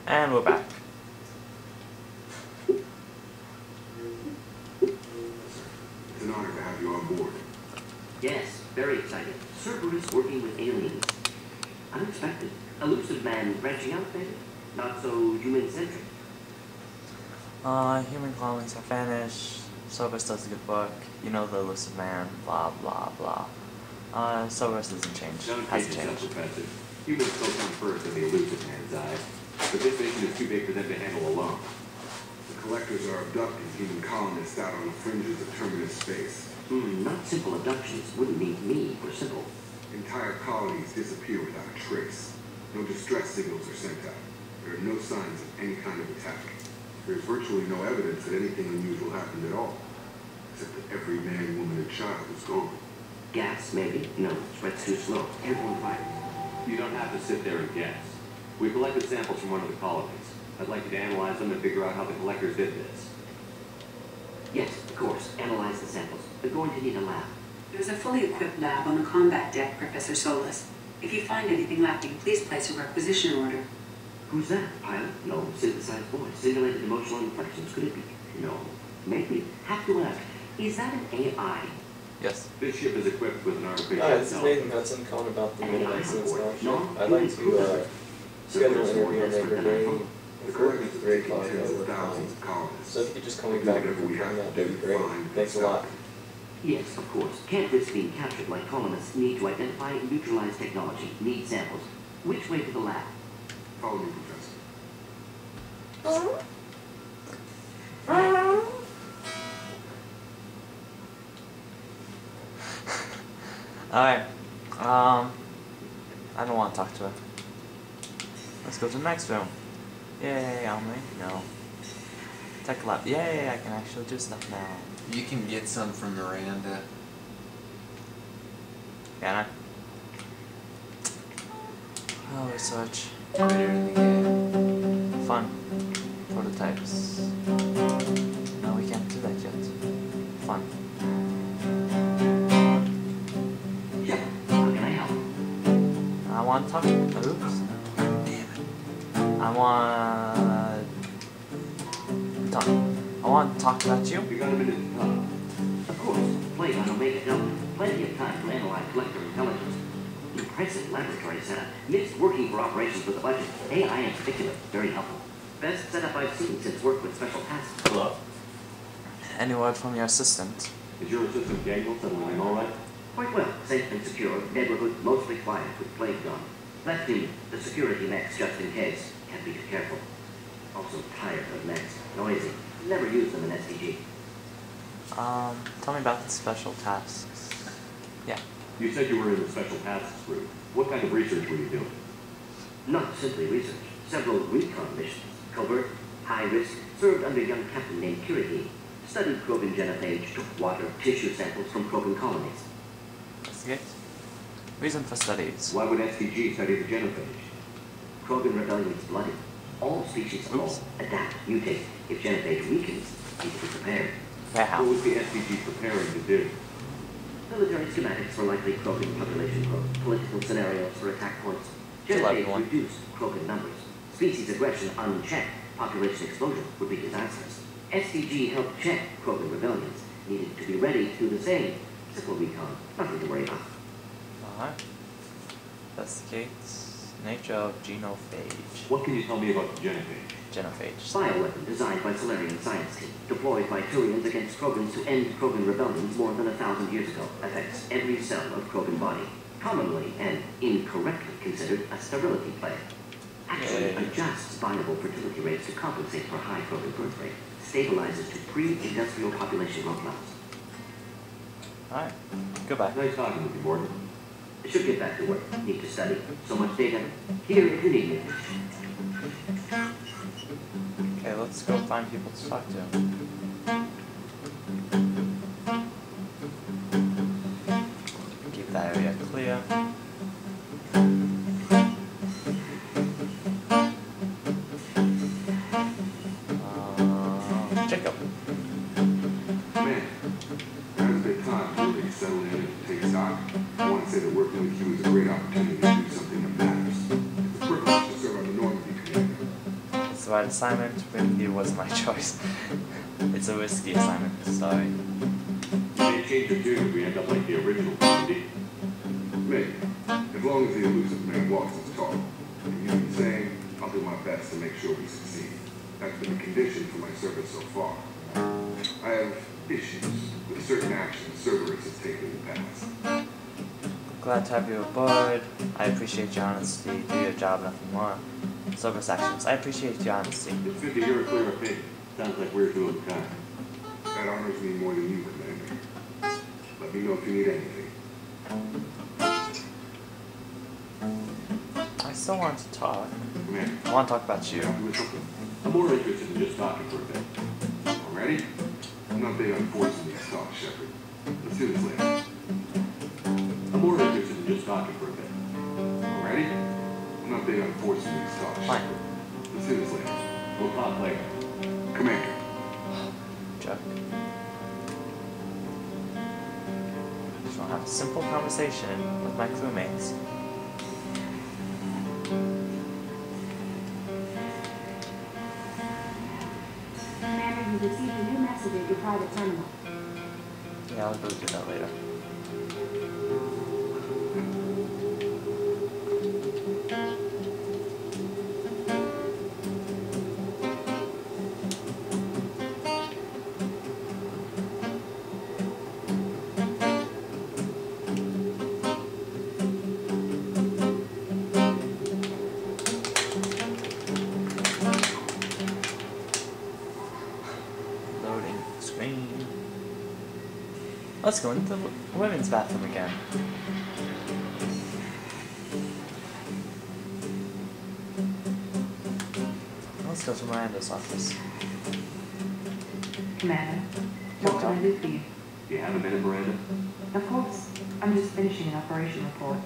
And we're back. It's an honor to have you on board. Yes, very excited. Cerberus working with aliens. Unexpected. Elusive man branching out, maybe? Not so human-centric. Human colonies have vanished. Cerberus does a good work. You know, the elusive man, blah blah blah. Cerberus doesn't change. Hasn't changed. Professor. Humans still come first in the elusive man's eyes, but this mission is too big for them to handle alone. The collectors are abducting human colonists out on the fringes of terminus space. Not simple abductions. Wouldn't need me for simple. Entire colonies disappear without a trace. No distress signals are sent out. There are no signs of any kind of attack. There's virtually no evidence that anything unusual happened at all, except that every man, woman, and child is gone. Gas, maybe? No, spreads too slow. Airborne fire. You don't have to sit there and guess. We collected samples from one of the colonies. I'd like you to analyze them and figure out how the collectors did this. Yes, of course. Analyze the samples. They're going to need a lab. There's a fully equipped lab on the combat deck, Professor Solis. If you find anything lacking, please place a requisition order. Who's that? Pilot? No. Synthesized voice. Simulated emotional inflections. Could it be? No. Maybe. Have to ask. Is that an AI? Yes. This ship is equipped with an artificial Hi, this is Nathan intelligence. Hudson calling about the AI Midnight Scholarship. No. I'd like to schedule an Cerberus interview more on desperate than I Labor Day. thought. The For collectors have 3 taken o'clock tens of over thousands time. of colonists. So if you could just call me We'll do back and whatever we confirm have that, to that'd do be to great. find Thanks a and lot. stop Yes, of course. Can't risk being captured like colonists need to identify and neutralize technology. Need samples. Which way to the lab? Follow me, Professor. Alright. I don't want to talk to her. Let's go to the next room. Yay, Almy. No. Tech lab. Yay, I can actually do stuff now. You can get some from Miranda. Can I? Oh, research. Later in the game. Fun. Prototypes. No, we can't do that yet. Fun. Yeah. How can I help? I want to talk. Oops. Damn it. I want to talk about you. You got a minute to talk. Of course. Play on Omega Delta. Plenty of time to analyze collector intelligence. Impressive laboratory setup. Mixed working for operations with a budget. AI in particular. Very helpful. Best setup I've seen since work with special tasks. Hello? Any word from your assistant? Is your assistant Gangle settling all right? Quite well. Safe and secure. Neighborhood mostly quiet with plague gone. Left in the security mechs just in case. Can't be too careful. Also tired of mechs. Noisy. Never use them in SDG. Tell me about the special tasks. Yeah. You said you were in the special tasks group. What kind of research were you doing? Not simply research. Several recon missions. Covert, high risk, served under a young captain named Kiriki. Studied Krogan genophage, took water, tissue samples from Krogan colonies. Investigate. Reason for studies. Why would SDG study the genophage? Krogan rebellion is bloody. All species evolve, adapt, mutate. If genophage weakens, need to be prepared. Wow. What was the SDG preparing to do? Military schematics for likely Krogan population growth, political scenarios for attack points. It's a lovely Genophage one. reduced Krogan numbers. Species aggression unchecked, population explosion would be disastrous. SDG helped check Krogan rebellions, needed to be ready to do the same. Simple recon, nothing to worry about. Alright. Investigate. Nature of genophage. What can you tell me about the genophage? Genophage. Bioweapon designed by Solarian science team, deployed by Turians against Krogans to end Krogan rebellions more than 1,000 years ago, affects every cell of Krogan body. Commonly and incorrectly considered a sterility play. Actually Yay. adjusts viable fertility rates to compensate for high Krogan birth rate. Stabilizes to pre-industrial population growth levels. Alright. Goodbye. Nice talking with you, Morgan. Should get back to work. Need to study. So much data. Here if you need me. Okay, let's go find people to talk to. Keep that area clear. Jacob. Man, now's a bit time to really settle in and take stock. I want to say that working with you is a great opportunity to do something that matters. It's a privilege to serve on the Normandy Commander. the right assignment, but it wasn't my choice. It's a risky assignment, sorry. You may change your tune if we end up like the original comedy. Maybe. As long as the elusive man walks his talk. And you do the same, I'll do my best to make sure we succeed. That's been a condition for my service so far. I have issues with certain actions Cerberus has taken in the past. Glad to have you aboard. I appreciate your honesty. Do your job, nothing more. Service actions. I appreciate your honesty. It's good to hear a clear opinion. Sounds like we're two of a kind. That honors me more than you, Commander. Let me know if you need anything. I still want to talk. Commander, I want to talk about you. happy with something? I'm more interested in just talking for a bit. Already? I'm not big on forcing these talks, Shepard. Let's do this later. I'm more interested in just talking for a bit. Already? I'm not big on forcing these talks, Fine. Shepard. Let's do this later. We'll talk later. Commander. Joke. Just want to have a simple conversation with my crewmates. Commander, you received a new message at your private terminal. Yeah, I'll go do that later. Loading screen. Let's go into the women's bathroom again. Let's go to Miranda's office. Commander, what can I do for you? Do you have a minute, Miranda? Of course. I'm just finishing an operation report.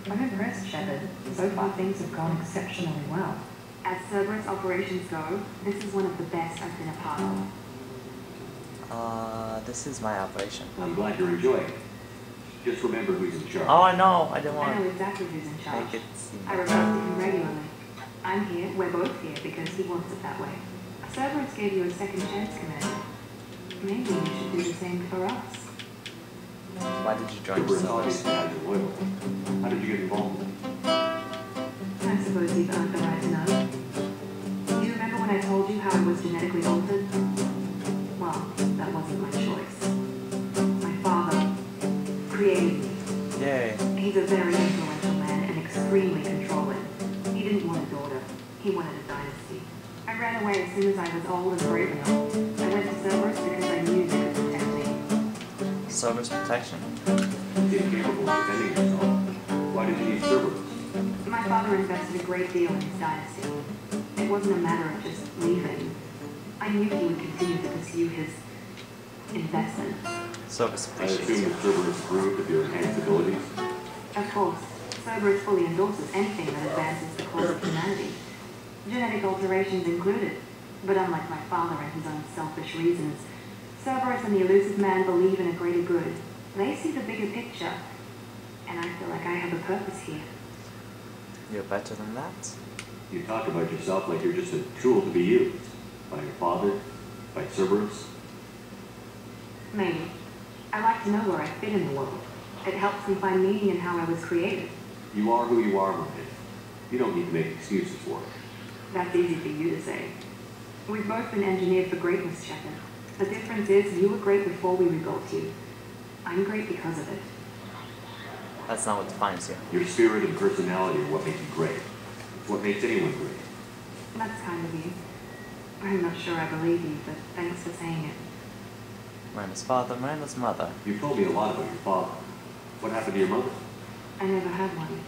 I'm impressed, Shepard. So far things have gone exceptionally well. As Cerberus operations go, this is one of the best I've been a part of. This is my operation. I'm glad you're enjoying it. Just remember who's in charge. Oh, I know. I didn't I know want exactly who's in to charge. make it seem I report to him regularly. I'm here, we're both here because he wants it that way. Cerberus gave you a second chance, Commander. Maybe you should do the same for us. Why did you join Cerberus Cerberus? obviously has your loyalty. How did you get involved with it? I suppose you've earned the right to know. Do you remember when I told you how I was genetically altered? Well, that wasn't my choice. My father created me. Yay. He's a very influential man and extremely controlling. He didn't want a daughter. He wanted a dynasty. I ran away as soon as I was old and brave enough. I went to Cerberus because I knew they could protect me. Service protection. Incapable of defending yourself. Why did you need Cerberus? My father invested a great deal in his dynasty. It wasn't a matter of just leaving. I knew he would continue to pursue his investment. Service I appreciates assume you. that Cerberus approved of your enhanced abilities. Of course, Cerberus fully endorses anything that advances the cause of humanity. Genetic alterations included. But unlike my father and his own selfish reasons, Cerberus and the elusive man believe in a greater good. They see the bigger picture. And I feel like I have a purpose here. You're better than that? You talk about yourself like you're just a tool to be used. By your father, by Cerberus. Maybe. I like to know where I fit in the world. It helps me find meaning in how I was created. You are who you are, Miranda. You don't need to make excuses for it. That's easy for you to say. We've both been engineered for greatness, Shepard. The difference is you were great before we rebuilt you. I'm great because of it. That's not what defines you. Your spirit and personality are what make you great. It's what makes anyone great. That's kind of you. I'm not sure I believe you, but thanks for saying it. Miranda's father, Miranda's mother. You've told me a lot about your father. What happened to your mother? I never had one.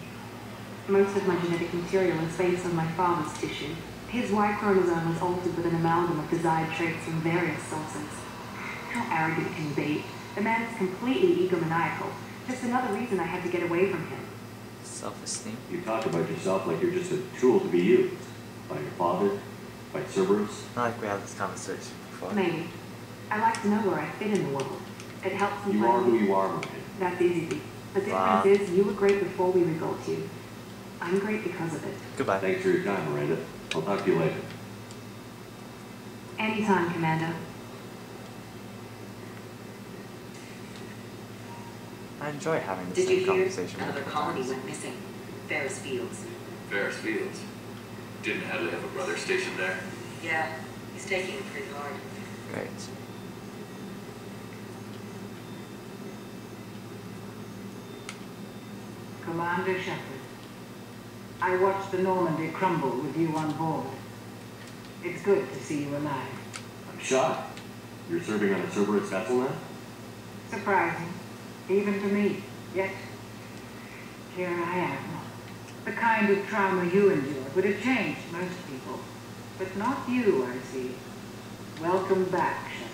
Most of my genetic material is based on my father's tissue. His Y chromosome was altered with an amalgam of desired traits from various sources. How arrogant can he be? The man is completely egomaniacal. Just another reason I had to get away from him. Self-esteem. You talk about yourself like you're just a tool to be used. By your father, by Cerberus. Not like we had this conversation before. Maybe. I like to know where I fit in the world. It helps me You find are who you are, Miranda. That's easy. The difference Wow. is you were great before we rebuilt you. I'm great because of it. Goodbye. Thanks for your time, Miranda. I'll talk to you later. Anytime, Commander. I enjoy having this Did you same hear? conversation Another multiple colony times. went missing. Ferris Fields. Ferris Fields. Didn't Hadley have a brother stationed there? Yeah, he's taking it pretty hard. Great. Commander Shepard, I watched the Normandy crumble with you on board. It's good to see you alive. I'm shocked. You're serving on a Cerberus vessel now? Surprising, even to me. Yet, here I am. The kind of trauma you endured would have changed most people. But not you, I see. Welcome back, Shepard.